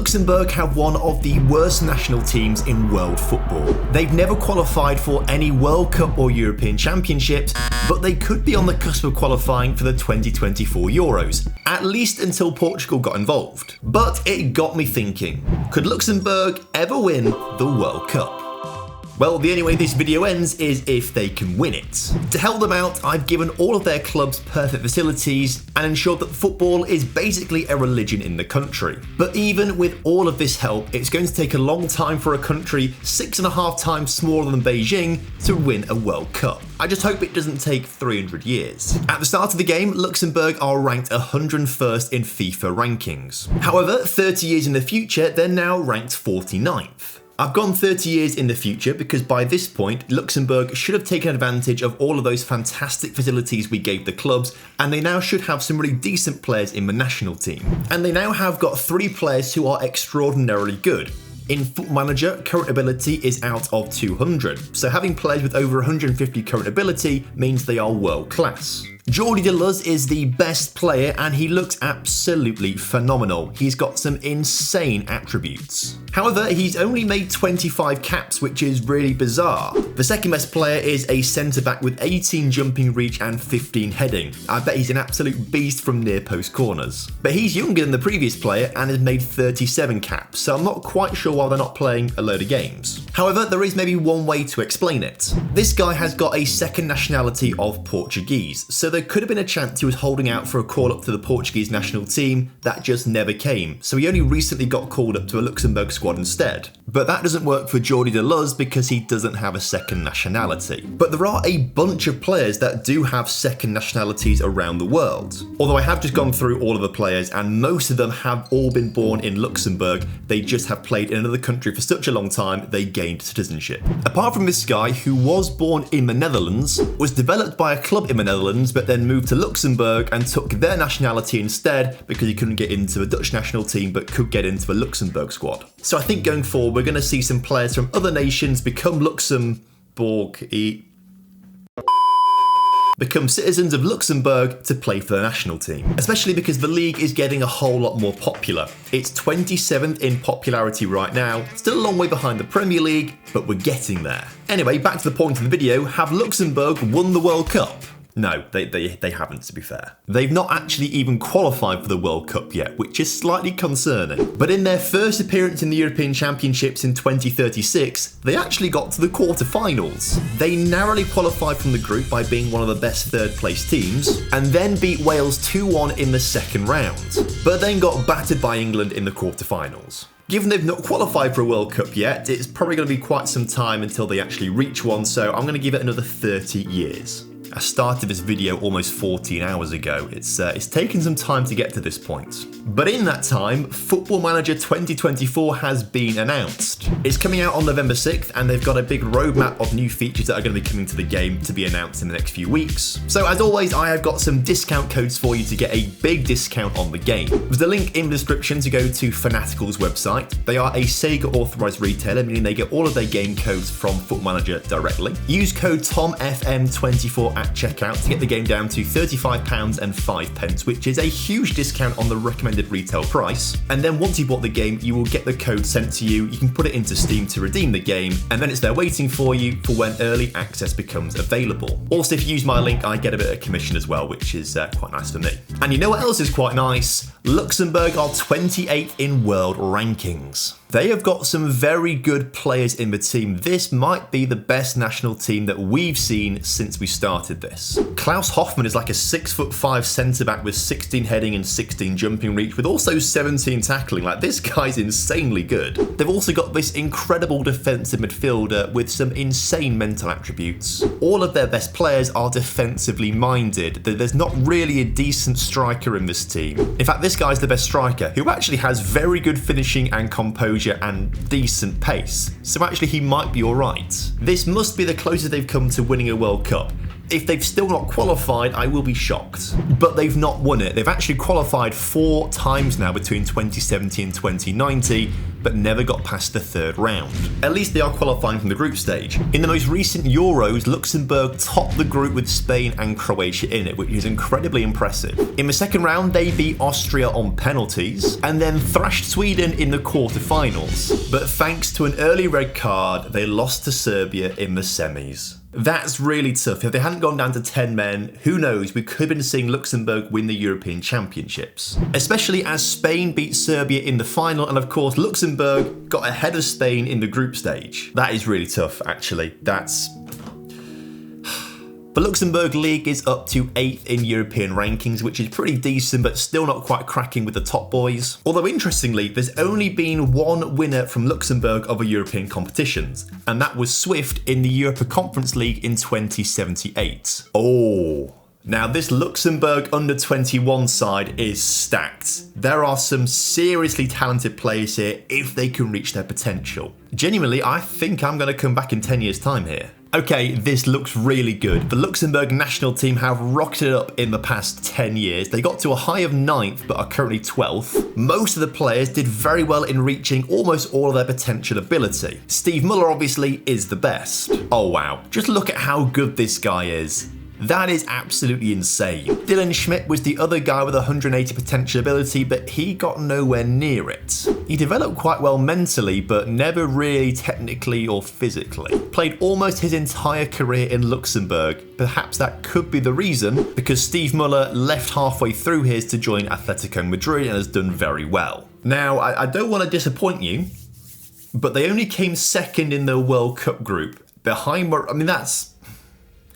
Luxembourg have one of the worst national teams in world football. They've never qualified for any World Cup or European Championships, but they could be on the cusp of qualifying for the 2024 Euros, at least until Portugal got involved. But it got me thinking, could Luxembourg ever win the World Cup? Well, the only way this video ends is if they can win it. To help them out, I've given all of their clubs perfect facilities and ensured that football is basically a religion in the country. But even with all of this help, it's going to take a long time for a country 6.5 times smaller than Beijing to win a World Cup. I just hope it doesn't take 300 years. At the start of the game, Luxembourg are ranked 101st in FIFA rankings. However, 30 years in the future, they're now ranked 49th. I've gone 30 years in the future because by this point, Luxembourg should have taken advantage of all of those fantastic facilities we gave the clubs, and they now should have some really decent players in the national team. And they now have got 3 players who are extraordinarily good. In Football Manager, current ability is out of 200, so having players with over 150 current ability means they are world class. Jordi de Luz is the best player and he looks absolutely phenomenal. He's got some insane attributes. However, he's only made 25 caps, which is really bizarre. The second best player is a centre-back with 18 jumping reach and 15 heading. I bet he's an absolute beast from near post corners. But he's younger than the previous player and has made 37 caps, so I'm not quite sure why they're not playing a load of games. However, there is maybe one way to explain it. This guy has got a second nationality of Portuguese, so there could have been a chance he was holding out for a call up to the Portuguese national team that just never came, so he only recently got called up to a Luxembourg squad instead. But that doesn't work for Jordi de Luz because he doesn't have a second nationality. But there are a bunch of players that do have second nationalities around the world. Although I have just gone through all of the players and most of them have all been born in Luxembourg, they just have played in another country for such a long time they gained citizenship. Apart from this guy who was born in the Netherlands, was developed by a club in the Netherlands but then moved to Luxembourg and took their nationality instead because he couldn't get into a Dutch national team but could get into a Luxembourg squad. So I think going forward we're going to see some players from other nations become citizens of Luxembourg to play for the national team. Especially because the league is getting a whole lot more popular. It's 27th in popularity right now, still a long way behind the Premier League, but we're getting there. Anyway, back to the point of the video, have Luxembourg won the World Cup? No, they haven't, to be fair. They've not actually even qualified for the World Cup yet, which is slightly concerning. But in their first appearance in the European Championships in 2036, they actually got to the quarter-finals. They narrowly qualified from the group by being one of the best third-place teams, and then beat Wales 2-1 in the second round, but then got battered by England in the quarter-finals. Given they've not qualified for a World Cup yet, it's probably going to be quite some time until they actually reach one, so I'm going to give it another 30 years. I started this video almost 14 hours ago. It's taken some time to get to this point. But in that time, Football Manager 2024 has been announced. It's coming out on November 6th and they've got a big roadmap of new features that are going to be coming to the game to be announced in the next few weeks. So as always, I have got some discount codes for you to get a big discount on the game. There's a link in the description to go to Fanatical's website. They are a Sega authorized retailer, meaning they get all of their game codes from Football Manager directly. Use code TomFM24 at checkout to get the game down to £35.05, which is a huge discount on the recommended retail price. And then once you've bought the game, you will get the code sent to you. You can put it into Steam to redeem the game, and then it's there waiting for you for when early access becomes available. Also, if you use my link, I get a bit of commission as well, which is quite nice for me. And you know what else is quite nice? Luxembourg are 28th in world rankings. They have got some very good players in the team. This might be the best national team that we've seen since we started this. Klaus Hoffmann is like a 6'5" centre-back with 16 heading and 16 jumping reach with also 17 tackling. Like, this guy's insanely good. They've also got this incredible defensive midfielder with some insane mental attributes. All of their best players are defensively minded. There's not really a decent striker in this team. In fact, this guy's the best striker, who actually has very good finishing and composure and decent pace, so actually he might be alright. This must be the closest they've come to winning a World Cup. If they've still not qualified, I will be shocked. But they've not won it. They've actually qualified 4 times now between 2017 and 2019, but never got past the third round. At least they are qualifying from the group stage. In the most recent Euros, Luxembourg topped the group with Spain and Croatia in it, which is incredibly impressive. In the second round, they beat Austria on penalties, and then thrashed Sweden in the quarterfinals. But thanks to an early red card, they lost to Serbia in the semis. That's really tough. If they hadn't gone down to 10 men, who knows, we could have been seeing Luxembourg win the European Championships. Especially as Spain beat Serbia in the final, and of course Luxembourg got ahead of Spain in the group stage. That is really tough, actually. The Luxembourg League is up to 8th in European rankings, which is pretty decent, but still not quite cracking with the top boys. Although interestingly, there's only been one winner from Luxembourg of a European competitions, and that was Swift in the Europa Conference League in 2078. Oh. Now, this Luxembourg under-21 side is stacked. There are some seriously talented players here if they can reach their potential. Genuinely, I think I'm going to come back in 10 years' time here. Okay, this looks really good. The Luxembourg national team have rocketed up in the past 10 years. They got to a high of 9th, but are currently 12th. Most of the players did very well in reaching almost all of their potential ability. Steve Muller obviously is the best. Oh wow, just look at how good this guy is. That is absolutely insane. Dylan Schmidt was the other guy with 180 potential ability, but he got nowhere near it. He developed quite well mentally, but never really technically or physically. Played almost his entire career in Luxembourg. Perhaps that could be the reason, because Steve Muller left halfway through his to join Atletico Madrid and has done very well. Now, I don't want to disappoint you, but they only came second in the World Cup group. Behind,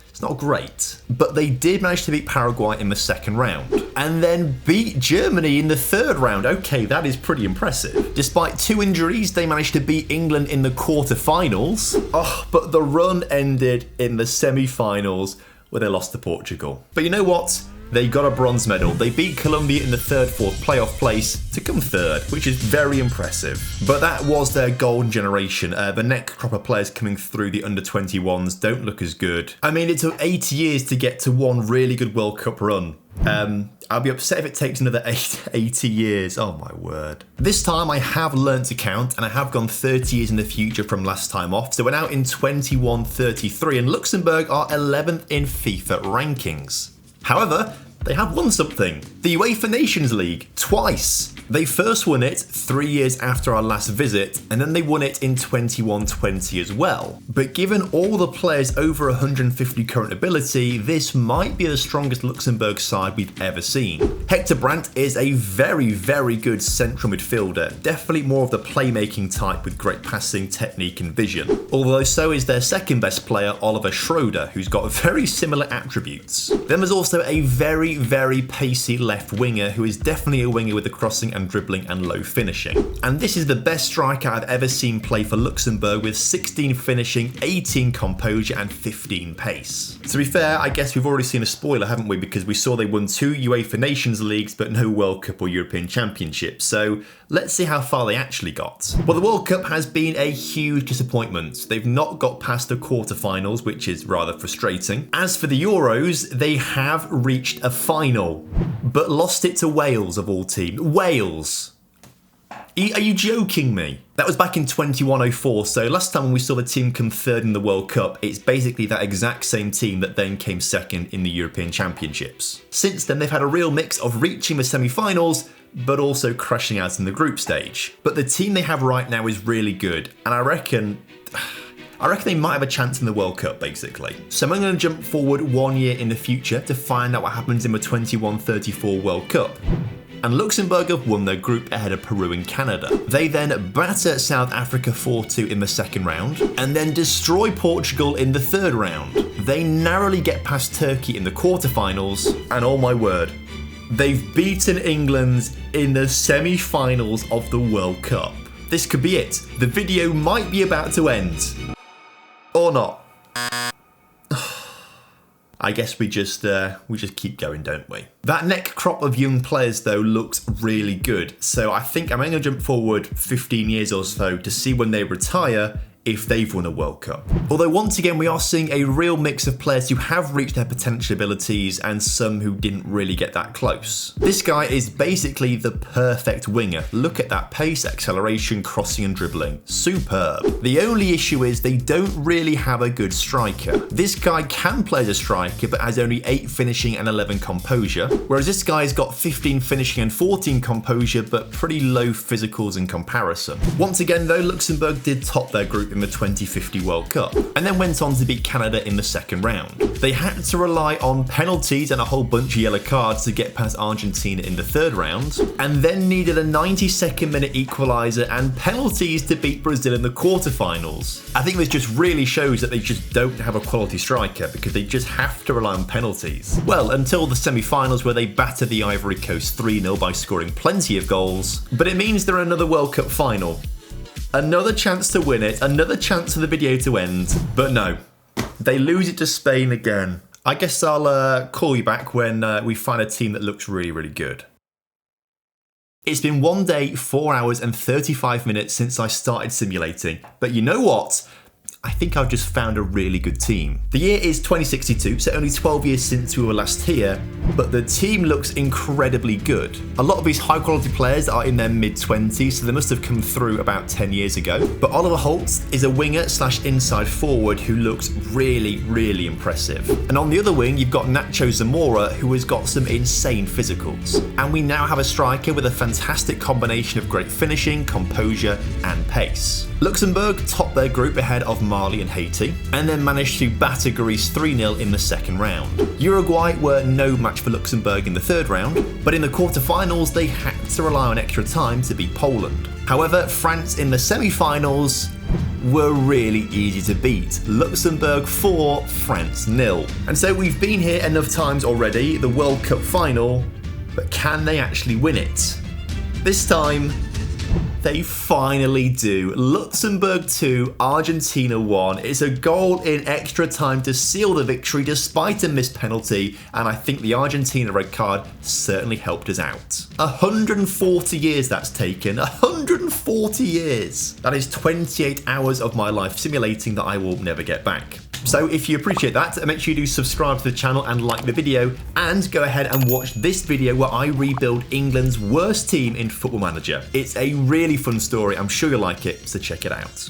it's not great, but they did manage to beat Paraguay in the second round and then beat Germany in the third round. Okay, that is pretty impressive. Despite 2 injuries, they managed to beat England in the quarterfinals. Oh, but the run ended in the semi-finals where they lost to Portugal. But you know what? They got a bronze medal. They beat Colombia in the 3rd, 4th playoff place to come 3rd, which is very impressive. But that was their golden generation. The next crop of players coming through the under-21s don't look as good. I mean, it took 80 years to get to one really good World Cup run. I'll be upset if it takes another 80 years. Oh my word. This time I have learnt to count, and I have gone 30 years in the future from last time off. So we're now in 2133, and Luxembourg are 11th in FIFA rankings. However, they have won something. The UEFA Nations League, twice. They first won it 3 years after our last visit, and then they won it in 21-20 as well. But given all the players over 150 current ability, this might be the strongest Luxembourg side we've ever seen. Hector Brandt is a very, very good central midfielder, definitely more of the playmaking type with great passing, technique and vision. Although so is their second best player, Oliver Schroeder, who's got very similar attributes. Then there's also a very, very pacey left winger who is definitely a winger with the crossing and dribbling and low finishing. And this is the best striker I've ever seen play for Luxembourg, with 16 finishing, 18 composure and 15 pace. To be fair, I guess we've already seen a spoiler, haven't we? Because we saw they won 2 UEFA Nations Leagues but no World Cup or European Championships. So let's see how far they actually got. Well, the World Cup has been a huge disappointment. They've not got past the quarterfinals, which is rather frustrating. As for the Euros, they have reached a final, but lost it to Wales of all teams. Wales! Are you joking me? That was back in 2104, so last time when we saw the team come 3rd in the World Cup, it's basically that exact same team that then came 2nd in the European Championships. Since then, they've had a real mix of reaching the semi-finals, but also crashing out in the group stage. But the team they have right now is really good, and I reckon they might have a chance in the World Cup, basically. So I'm going to jump forward 1 year in the future to find out what happens in the 21-34 World Cup. And Luxembourg have won their group ahead of Peru and Canada. They then batter South Africa 4-2 in the second round, and then destroy Portugal in the third round. They narrowly get past Turkey in the quarterfinals, and oh my word, they've beaten England in the semi-finals of the World Cup. This could be it. The video might be about to end. Or not. I guess we just keep going, don't we? That next crop of young players, though, looks really good. So I think I'm going to jump forward 15 years or so to see when they retire if they've won a World Cup. Although once again we are seeing a real mix of players who have reached their potential abilities and some who didn't really get that close. This guy is basically the perfect winger. Look at that pace, acceleration, crossing and dribbling. Superb. The only issue is they don't really have a good striker. This guy can play as a striker but has only 8 finishing and 11 composure, whereas this guy's got 15 finishing and 14 composure but pretty low physicals in comparison. Once again though, Luxembourg did top their group in the 2050 World Cup, and then went on to beat Canada in the second round. They had to rely on penalties and a whole bunch of yellow cards to get past Argentina in the third round, and then needed a 92nd minute equaliser and penalties to beat Brazil in the quarterfinals. I think this just really shows that they just don't have a quality striker because they just have to rely on penalties. Well, until the semi-finals where they battered the Ivory Coast 3-0 by scoring plenty of goals, but it means they're another World Cup final. Another chance to win it, another chance for the video to end, but no, they lose it to Spain again. I guess I'll call you back when we find a team that looks really, really good. It's been 1 day, 4 hours and 35 minutes since I started simulating, but you know what? I think I've just found a really good team. The year is 2062, so only 12 years since we were last here, but the team looks incredibly good. A lot of these high quality players are in their mid-20s, so they must have come through about 10 years ago. But Oliver Holtz is a winger / inside forward who looks really, really impressive. And on the other wing, you've got Nacho Zamora, who has got some insane physicals. And we now have a striker with a fantastic combination of great finishing, composure, and pace. Luxembourg topped their group ahead of Mali and Haiti, and then managed to batter Greece 3-0 in the second round. Uruguay were no match for Luxembourg in the third round, but in the quarterfinals they had to rely on extra time to beat Poland. However, France in the semi-finals were really easy to beat. Luxembourg 4, France 0. And so we've been here enough times already, the World Cup final, but can they actually win it? This time, they finally do. Luxembourg 2, Argentina 1. It's a goal in extra time to seal the victory despite a missed penalty, and I think the Argentina red card certainly helped us out. 140 years that's taken. 140 years. That is 28 hours of my life simulating that I will never get back. So if you appreciate that, make sure you do subscribe to the channel and like the video, and go ahead and watch this video where I rebuild England's worst team in Football Manager. It's a really fun story, I'm sure you'll like it, so check it out.